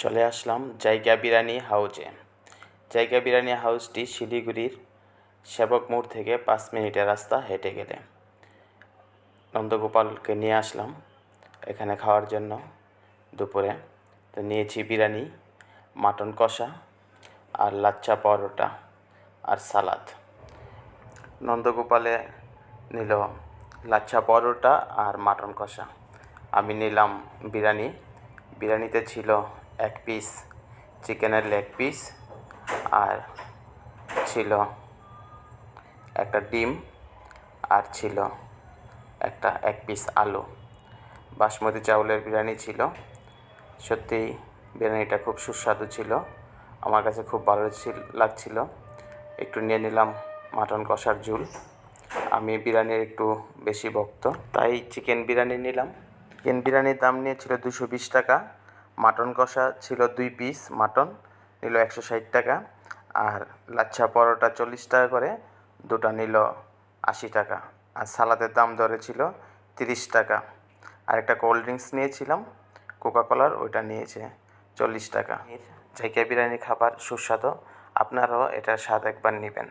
চলে আসলাম জায়গা বিরিয়ানি হাউজে। জায়গা বিরিয়ানি হাউসটি শিলিগুড়ির সেবক মোড় থেকে 5 মিনিটের রাস্তা হেঁটে গেলে। নন্দগোপালকে নিয়ে আসলাম এখানে খাওয়ার জন্য দুপুরে। তো নিয়েছি বিরিয়ানি, মাটন কষা আর লাচ্চা পরোটা আর সালাদ। নন্দগোপালে নিল লাচ্চা পরোটা আর মাটন কষা, আমি নিলাম বিরিয়ানি। বিরিয়ানিতে ছিল 1 পিস চিকেনের লেগ পিস, আর ছিল একটা ডিম, আর ছিল একটা 1 পিস আলু। বাসমতি চাউলের বিরিয়ানি ছিল। সত্যিই বিরিয়ানিটা খুব সুস্বাদু ছিল, আমার কাছে খুব ভালো লাগছিল। একটু নিয়ে নিলাম মাটন কষার ঝোল। আমি বিরিয়ানির একটু বেশি ভক্ত, তাই চিকেন বিরিয়ানি নিলাম। চিকেন বিরিয়ানির দাম নিয়েছিল 220 টাকা। মাটন কষা ছিল 2 পিস, মাটন নিল 160 টাকা। আর লাচ্ছা পরোটা 40 টাকা করে, দুটা নিল 80 টাকা। আর সালাদের দাম ধরেছিল 30 টাকা। আর একটা কোল্ড ড্রিঙ্কস নিয়েছিলাম কোকাকোলার, ওইটা নিয়েছে 40 টাকা। জায়গা বিরিয়ানি খাবার সুস্বাদু, আপনারাও এটার স্বাদ একবার নেবেন।